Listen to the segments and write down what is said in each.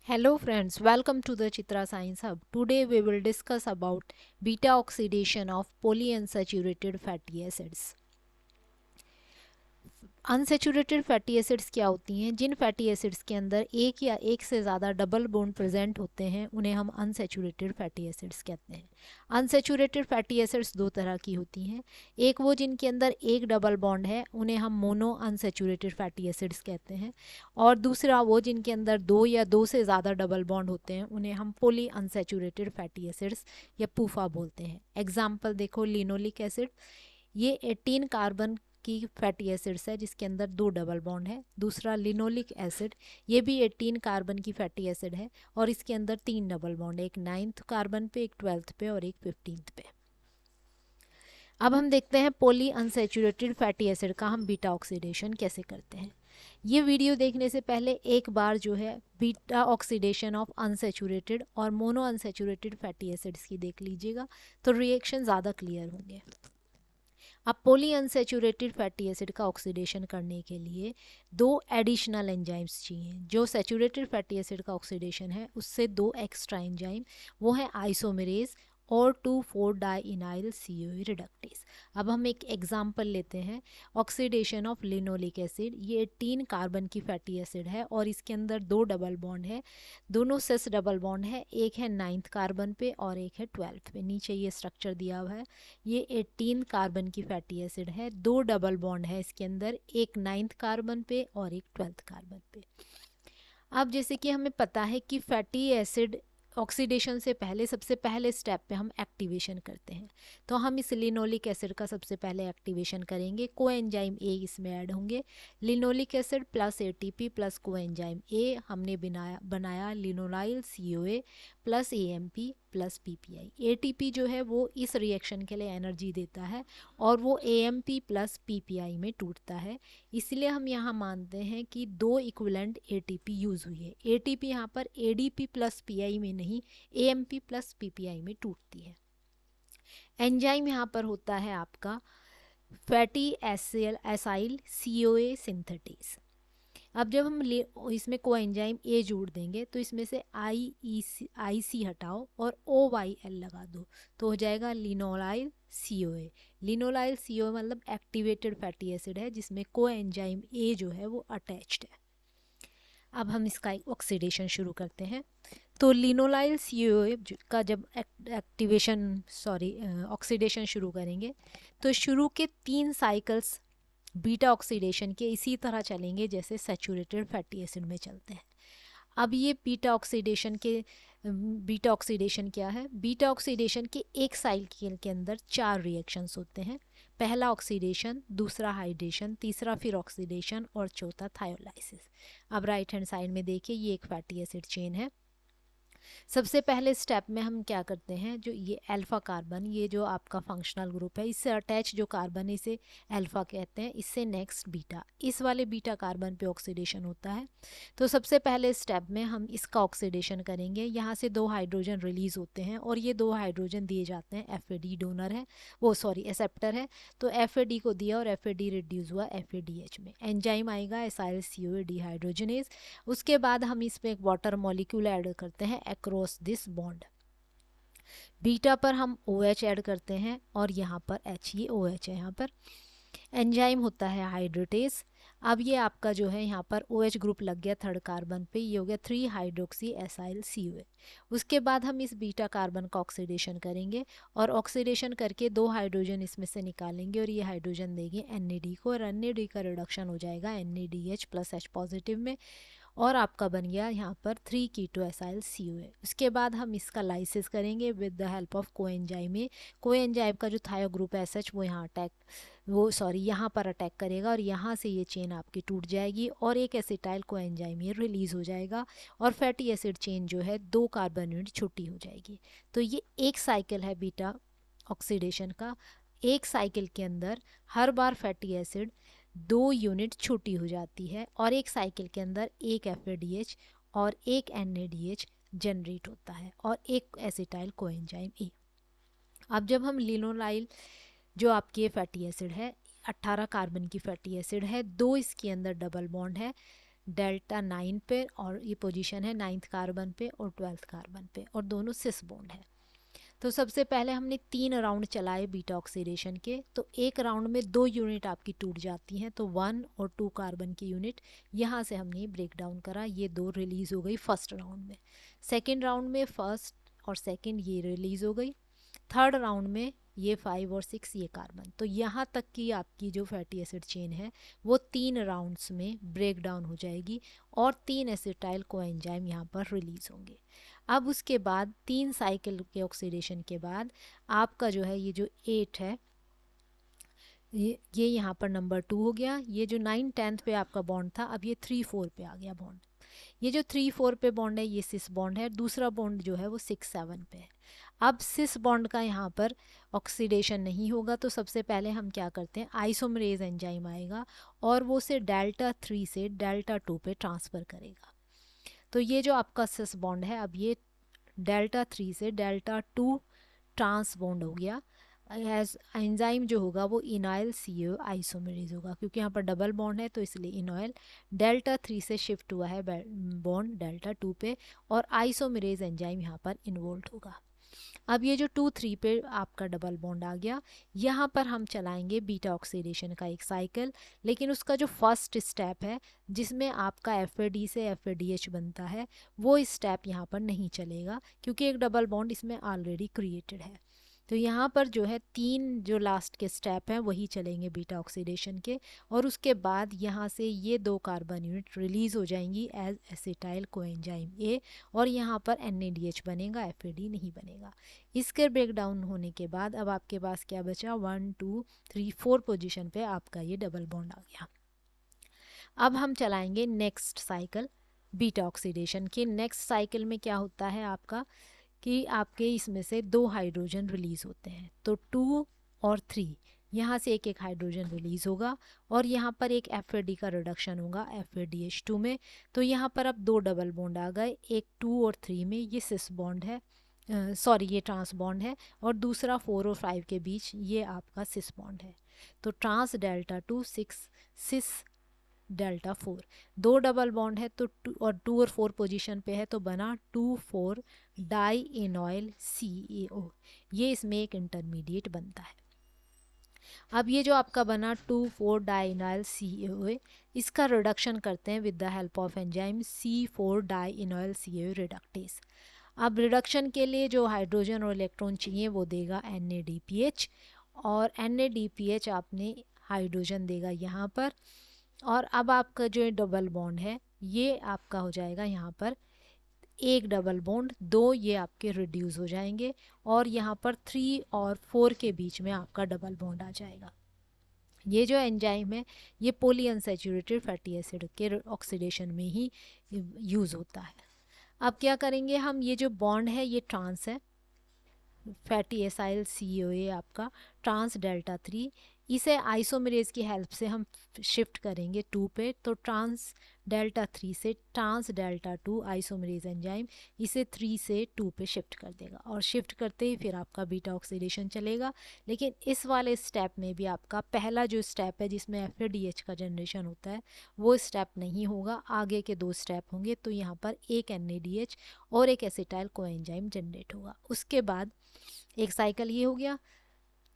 Hello friends, welcome to the Chitra Science Hub. Today we will discuss about beta oxidation of polyunsaturated fatty acids. Unsaturated fatty acids क्या होती हैं? जिन fatty acids के अंदर एक या एक से ज़्यादा डबल बॉन्ड प्रेजेंट होते हैं उन्हें हम अनसेचुरेटेड फैटी एसिड्स कहते हैं। अनसेचुरेटेड फैटी एसिड्स दो तरह की होती हैं। एक वो जिनके अंदर एक डबल बॉन्ड है, उन्हें हम मोनो अनसेचुरेटेड फैटी एसिड्स कहते हैं। और दूसरा वो जिनके अंदर दो या दो से ज़्यादा डबल बॉन्ड होते हैं, उन्हें हम पोली अनसेचुरेटेड फैटी एसिड्स या पूफा बोलते हैं। एग्जाम्पल देखो, लिनोलिक एसिड, ये 18 कार्बन की फैटी एसिड्स है जिसके अंदर दो डबल बॉन्ड है। दूसरा लिनोलिक एसिड, ये भी 18 कार्बन की फैटी एसिड है और इसके अंदर तीन डबल बॉन्ड है, एक 9th कार्बन पे, एक 12th पे और एक 15th पे। अब हम देखते हैं पोली अनसेचुरेटेड फैटी एसिड का हम बीटा ऑक्सीडेशन कैसे करते हैं। ये वीडियो देखने से पहले एक बार जो है बीटा ऑक्सीडेशन ऑफ अनसेचुरेटेड और मोनो अनसेचुरेटेड फैटी एसिड्स की देख लीजिएगा, तो रिएक्शन ज़्यादा क्लियर होंगे। अब पोली अनसेचुरेटेड फैटी एसिड का ऑक्सीडेशन करने के लिए दो एडिशनल एंजाइम्स चाहिए। जो सेचुरेटेड फैटी एसिड का ऑक्सीडेशन है उससे दो एक्स्ट्रा एंजाइम, वो है आइसोमेरेज और 2,4-डाइइनाइल CoA रिडक्टेज। अब हम एक एग्जांपल लेते हैं, ऑक्सीडेशन ऑफ लिनोलिक एसिड। ये 18 कार्बन की फैटी एसिड है और इसके अंदर दो डबल बॉन्ड है, दोनों सेस डबल बॉन्ड है, एक है 9th कार्बन पे और एक है 12th पे। नीचे ये स्ट्रक्चर दिया हुआ है। ये 18 कार्बन की फैटी एसिड है, दो डबल बॉन्ड है इसके अंदर, एक 9th कार्बन पे और एक 12th कार्बन पे। अब जैसे कि हमें पता है कि फैटी एसिड ऑक्सीडेशन से पहले सबसे पहले स्टेप पे हम एक्टिवेशन करते हैं, तो हम इस लिनोलिक एसिड का सबसे पहले एक्टिवेशन करेंगे। कोएंजाइम ए इसमें ऐड होंगे। Linoleic acid plus ATP plus coenzyme A हमने बनाया लिनोलाइल CoA plus AMP plus PPI। ATP जो है वो इस रिएक्शन के लिए एनर्जी देता है और वो AMP प्लस PPI में टूटता है। इसलिए हम यहाँ मानते हैं कि दो इक्विवेलेंट ATP यूज़ हुई है। ATP यहाँ पर ADP प्लस PI में नहीं, AMP प्लस PPI में टूटती है। एंजाइम यहाँ पर होता है आपका फैटी एसाइल CoA सिंथेटेज। अब जब हम इसमें कोएंजाइम ए जोड़ देंगे तो इसमें से IC हटाओ और OYL लगा दो, तो हो जाएगा लिनोलाइल CoA। लिनोलाइल CoA मतलब एक्टिवेटेड फैटी एसिड है जिसमें कोएंजाइम ए जो है वो अटैच्ड है। अब हम इसका ऑक्सीडेशन शुरू करते हैं। तो लिनोलाइल CoA का जब ऑक्सीडेशन शुरू करेंगे तो शुरू के 3 साइकिल्स बीटा ऑक्सीडेशन के इसी तरह चलेंगे जैसे सैचुरेटेड फैटी एसिड में चलते हैं। अब ये बीटा ऑक्सीडेशन क्या है? बीटा ऑक्सीडेशन के एक साइकिल के अंदर 4 रिएक्शंस होते हैं। पहला ऑक्सीडेशन, दूसरा हाइड्रेशन, तीसरा फिर ऑक्सीडेशन और चौथा थायोलाइसिस। अब राइट हैंड साइड में देखिए, ये एक फैटी एसिड चेन है। सबसे पहले स्टेप में हम क्या करते हैं, जो ये अल्फा कार्बन, ये जो आपका फंक्शनल ग्रुप है, इससे अटैच जो कार्बन है इसे अल्फा कहते हैं। इससे नेक्स्ट बीटा, इस वाले बीटा कार्बन पे ऑक्सीडेशन होता है। तो सबसे पहले स्टेप में हम इसका ऑक्सीडेशन करेंगे। यहाँ से दो हाइड्रोजन रिलीज होते हैं और ये दो हाइड्रोजन दिए जाते हैं, FAD डोनर है, वो सॉरी एक्सेप्टर है, तो FAD को दिया और FAD रिड्यूस हुआ FADH में। एंजाइम आएगा एसाइल CoA डिहाइड्रोजनेज। उसके बाद हम इसमें एक वाटर मॉलिक्यूल ऐड करते हैं अक्रॉस दिस बॉन्ड। बीटा पर हम OH ऐड करते हैं और यहाँ पर H, ये OH है यहाँ पर। एंजाइम होता है हाइड्रोटेज। अब ये आपका जो है यहाँ पर OH ग्रुप लग गया 3rd कार्बन पे, ये हो गया 3 हाइड्रोक्सी एसाइल CoA। उसके बाद हम इस बीटा कार्बन का ऑक्सीडेशन करेंगे और ऑक्सीडेशन करके दो हाइड्रोजन इसमें से निकालेंगे और ये हाइड्रोजन देंगे NAD को और NAD का रिडक्शन हो जाएगा NADH प्लस H पॉजिटिव में और आपका बन गया यहाँ पर 3 कीटो एसाइल CoA। उसके बाद हम इसका लाइसिस करेंगे with the help of coenzyme A. Coenzyme का जो थायो ग्रुप है SH वो यहाँ पर अटैक करेगा और यहाँ से ये चेन आपकी टूट जाएगी और एक एसिटाइल कोएंजाइम ये रिलीज हो जाएगा और फैटी एसिड चेन जो है 2 कार्बन यूनिट छुट्टी हो जाएगी। तो ये एक साइकिल है बीटा ऑक्सीडेशन का। एक साइकिल के अंदर हर बार फैटी एसिड 2 यूनिट छोटी हो जाती है और एक साइकिल के अंदर एक FADH और एक NADH जनरेट होता है और एक एसिटाइल कोएंजाइम ए। अब जब हम लिनोलाइल जो आपकी फैटी एसिड है, 18 कार्बन की फैटी एसिड है, दो इसके अंदर डबल बॉन्ड है, डेल्टा 9 पे, और ये पोजीशन है 9th कार्बन पे और 12th कार्बन पे, और दोनों सिस बॉन्ड है। तो सबसे पहले हमने 3 राउंड चलाए बीटा ऑक्सीडेशन के, तो एक राउंड में 2 यूनिट आपकी टूट जाती हैं, तो 1 और 2 कार्बन की यूनिट यहाँ से हमने ब्रेक डाउन करा, ये 2 रिलीज़ हो गई फर्स्ट राउंड में। सेकेंड राउंड में फर्स्ट और सेकेंड ये रिलीज़ हो गई। थर्ड राउंड में ये 5 और 6 ये कार्बन। तो यहाँ तक की आपकी जो फैटी एसिड चेन है वो 3 राउंड्स में ब्रेक डाउन हो जाएगी और 3 एसिटाइल कोएंजाइम यहाँ पर रिलीज होंगे। अब उसके बाद 3 साइकिल के ऑक्सीडेशन के बाद आपका जो है ये जो 8 है ये यहाँ पर नंबर 2 हो गया। ये जो 9 10th पे आपका बॉन्ड था अब ये 3 4 पे आ गया बॉन्ड। ये जो 3 4 पे बॉन्ड है ये सिस बॉन्ड है, दूसरा बॉन्ड जो है वो 6 7 पे है। अब सिस बॉन्ड का यहाँ पर ऑक्सीडेशन नहीं होगा, तो सबसे पहले हम क्या करते हैं, आइसोमरेज एंजाइम आएगा और वो उसे डेल्टा 3 से डेल्टा 2 पे ट्रांसफ़र करेगा। तो ये जो आपका सिस बॉन्ड है अब ये डेल्टा 3 से डेल्टा 2 ट्रांस बॉन्ड हो गया। एज एंजाइम जो होगा वो इनॉयल CO आइसोमरेज होगा, क्योंकि यहाँ पर डबल बॉन्ड है तो इसलिए इनॉयल डेल्टा 3 से शिफ्ट हुआ है बॉन्ड डेल्टा 2 पे, और आइसोमरेज एंजाइम यहाँ पर इन्वॉल्व होगा। अब ये जो 2 3 पे आपका डबल बॉन्ड आ गया, यहाँ पर हम चलाएंगे बीटा ऑक्सीडेशन का एक साइकिल, लेकिन उसका जो फर्स्ट स्टेप है जिसमें आपका FAD से FADH बनता है वो स्टेप यहाँ पर नहीं चलेगा, क्योंकि एक डबल बॉन्ड इसमें ऑलरेडी क्रिएटेड है। तो यहाँ पर जो है 3 जो लास्ट के स्टेप हैं वही चलेंगे बीटा ऑक्सीडेशन के, और उसके बाद यहाँ से ये 2 कार्बन यूनिट रिलीज़ हो जाएंगी एज एसिटाइल कोएंजाइम A, और यहाँ पर NADH बनेगा, FAD नहीं बनेगा। इसके ब्रेक डाउन होने के बाद अब आपके पास क्या बचा, 1 2 3 4 पोजीशन पे आपका ये डबल बॉन्ड आ गया। अब हम चलाएंगे नेक्स्ट साइकिल बीटा ऑक्सीडेशन के। नेक्स्ट साइकिल में क्या होता है आपका कि आपके इसमें से 2 हाइड्रोजन रिलीज़ होते हैं, तो 2 और 3 यहाँ से एक एक हाइड्रोजन रिलीज़ होगा, और यहाँ पर एक FAD का रिडक्शन होगा FADH2 में। तो यहाँ पर अब 2 डबल बॉन्ड आ गए, एक 2 और 3 में ये सिस बॉन्ड है, सॉरी ये ट्रांस बॉन्ड है, और दूसरा 4 और 5 के बीच ये आपका सिस बॉन्ड है। तो ट्रांस डेल्टा 2 6 सिस डेल्टा 4, 2 डबल बॉन्ड है तो 2 और 4 पोजीशन पे है, तो बना 2 4 डाई इनॉयल CaO, ये इसमें एक इंटरमीडिएट बनता है। अब ये जो आपका बना 2 4 डाई इनॉयल CaO, इसका रिडक्शन करते हैं with the help of enzyme C4 dienoyl CaO reductase. अब रिडक्शन के लिए जो हाइड्रोजन और इलेक्ट्रॉन चाहिए वो देगा NADPH, और NADPH आपने हाइड्रोजन देगा यहाँ पर, और अब आपका जो डबल बॉन्ड है ये आपका हो जाएगा यहाँ पर एक डबल बॉन्ड, 2 ये आपके रिड्यूस हो जाएंगे, और यहाँ पर 3 और 4 के बीच में आपका डबल बॉन्ड आ जाएगा। ये जो एंजाइम है ये पॉली अनसैचुरेटेड फैटी एसिड के ऑक्सीडेशन में ही यूज़ होता है। अब क्या करेंगे हम, ये जो बॉन्ड है ये ट्रांस है, फैटी एसाइल CoA आपका ट्रांस डेल्टा 3, इसे आइसोमरेज की हेल्प से हम शिफ्ट करेंगे 2 पे, तो ट्रांस डेल्टा 3 से ट्रांस डेल्टा 2 आइसोमरेज एंजाइम इसे 3 से 2 पे शिफ्ट कर देगा, और शिफ्ट करते ही फिर आपका बीटा ऑक्सीडेशन चलेगा। लेकिन इस वाले स्टेप में भी आपका पहला जो स्टेप है जिसमें FADH का जनरेशन होता है वो स्टेप नहीं होगा, आगे के 2 स्टेप होंगे। तो यहाँ पर एक NADH और एक एसिटाइल कोएंजाइम जनरेट होगा। उसके बाद एक साइकिल ये हो गया,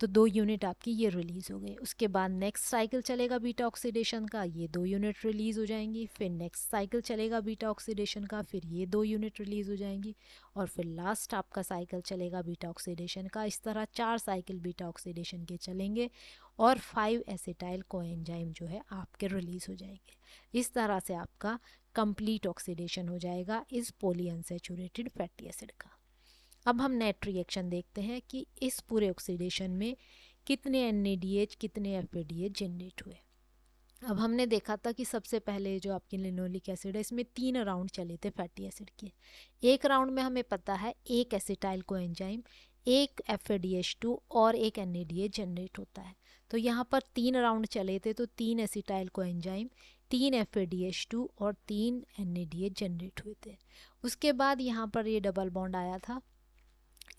तो 2 यूनिट आपकी ये रिलीज़ हो गई। उसके बाद नेक्स्ट साइकिल चलेगा बीटा ऑक्सीडेशन का, ये 2 यूनिट रिलीज़ हो जाएंगी। फिर नेक्स्ट साइकिल चलेगा बीटा ऑक्सीडेशन का, फिर ये 2 यूनिट रिलीज़ हो जाएंगी, और फिर लास्ट आपका साइकिल चलेगा बीटा ऑक्सीडेशन का। इस तरह 4 साइकिल बीटा ऑक्सीडेशन के चलेंगे, और 5 एसिटाइल कोएंजाइम जो है आपके रिलीज़ हो जाएंगे। इस तरह से आपका कंप्लीट ऑक्सीडेशन हो जाएगा इस पॉली अनसैचुरेटेड फैटी एसिड का। अब हम नेट रिएक्शन देखते हैं कि इस पूरे ऑक्सीडेशन में कितने NADH कितने FADH जनरेट हुए। अब हमने देखा था कि सबसे पहले जो आपकी लिनोलिक एसिड है इसमें 3 राउंड चले थे फैटी एसिड के। एक राउंड में हमें पता है एक एसिटाइल कोएंजाइम, एक FADH2 और एक NADH जनरेट होता है। तो यहाँ पर 3 राउंड चले थे, तो 3 एसिटाइल कोएंजाइम, 3 FADH2 और 3 NADH जनरेट हुए थे। उसके बाद यहाँ पर ये डबल बॉन्ड आया था,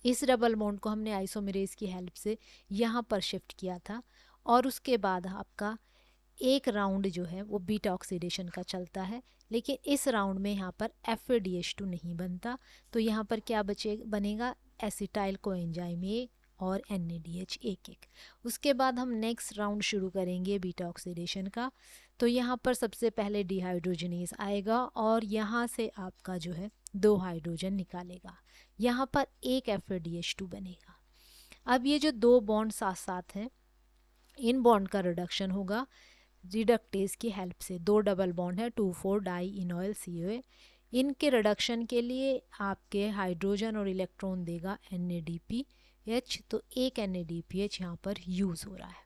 इस डबल बॉन्ड को हमने आइसोमेरेज की हेल्प से यहाँ पर शिफ्ट किया था, और उसके बाद आपका एक राउंड जो है वो बीटा ऑक्सीडेशन का चलता है, लेकिन इस राउंड में यहाँ पर FADH2 नहीं बनता, तो यहाँ पर क्या बनेगा एसिटाइल कोएंजाइम ए और NADH एक एक। उसके बाद हम नेक्स्ट राउंड शुरू करेंगे बीटा ऑक्सीडेशन का। तो यहाँ पर सबसे पहले डिहाइड्रोजनेज आएगा और यहाँ से आपका जो है 2 हाइड्रोजन निकालेगा, यहाँ पर एक FADH2 बनेगा। अब ये जो 2 बॉन्ड साथ साथ हैं, इन बॉन्ड का रिडक्शन होगा रिडक्टेज की हेल्प से। 2 डबल बॉन्ड है 2,4 डाई इनॉयल COA, इनके रिडक्शन के लिए आपके हाइड्रोजन और इलेक्ट्रॉन देगा NADPH, तो एक NADPH यहाँ पर यूज़ हो रहा है,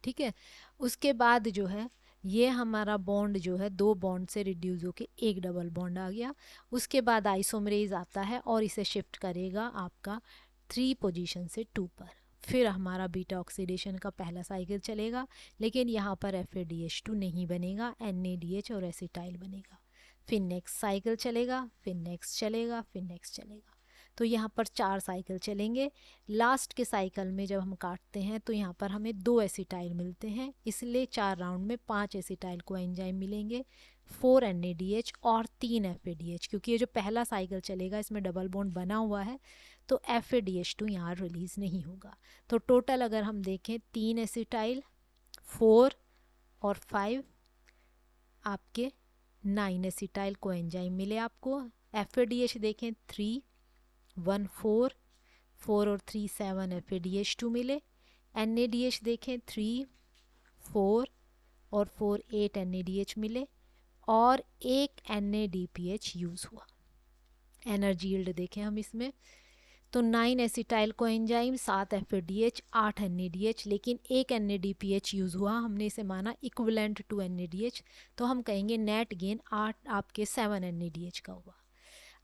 ठीक है। उसके बाद जो है ये हमारा बॉन्ड जो है 2 बॉन्ड से रिड्यूस होके एक डबल बॉन्ड आ गया। उसके बाद आइसोमरेज आता है और इसे शिफ्ट करेगा आपका 3 पोजीशन से 2 पर। फिर हमारा बीटा ऑक्सीडेशन का पहला साइकिल चलेगा, लेकिन यहाँ पर FADH2 नहीं बनेगा, NADH और एसिटाइल बनेगा। फिर नेक्स्ट साइकिल चलेगा, फिर नेक्स्ट चलेगा, फिर नेक्स्ट चलेगा, तो यहाँ पर 4 साइकिल चलेंगे। लास्ट के साइकिल में जब हम काटते हैं तो यहाँ पर हमें 2 एसिटाइल मिलते हैं, इसलिए 4 राउंड में 5 एसिटाइल को एंजाइम मिलेंगे, 4 NADH और 3 FADH। क्योंकि ये जो पहला साइकिल चलेगा इसमें डबल बॉन्ड बना हुआ है, तो FADH2 यहाँ रिलीज नहीं होगा। तो टोटल अगर हम देखें 3 एसिटाइल, 4 और 5, आपके 9 एसिटाइल को एंजाइम मिले आपको। FADH देखें 3, 1 4, 4 और 3 7 FADH2 मिले। NADH देखें 3, 4 और 4 8 NADH मिले और एक NADPH यूज़ हुआ। एनर्जी यील्ड देखें हम इसमें तो 9 acetyl co enzyme, 7 FADH, 8 NADH, लेकिन एक NADPH यूज़ हुआ, हमने इसे माना इक्विवेलेंट टू NADH, तो हम कहेंगे नेट गेन 8 आपके 7 NADH का हुआ।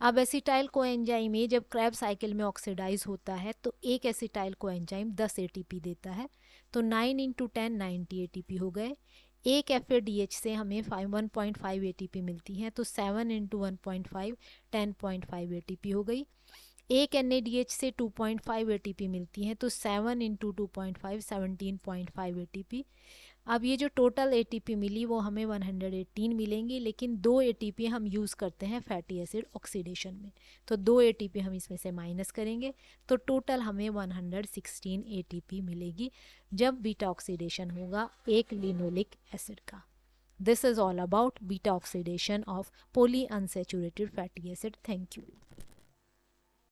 अब एसिटाइल को एंजाइम ए जब क्रैब साइकिल में ऑक्सीडाइज होता है तो एक एसिटाइल को एंजाइम 10 ATP देता है, तो 9 × 10 90 ATP हो गए। एक FADH से हमें 1.5 ATP मिलती है, तो 7 × 1.5 10.5 ATP हो गई। एक NADH से 2.5 ATP मिलती है, तो 7 × 2.5 17.5 ATP। अब ये जो टोटल ATP मिली वो हमें 118 मिलेंगी, लेकिन 2 ATP हम यूज़ करते हैं फैटी एसिड ऑक्सीडेशन में, तो 2 ATP हम इसमें से माइनस करेंगे, तो टोटल हमें 116 ATP मिलेगी जब बीटा ऑक्सीडेशन होगा एक लिनोलिक एसिड का। This is all about beta oxidation of poly unsaturated fatty acid. Thank you.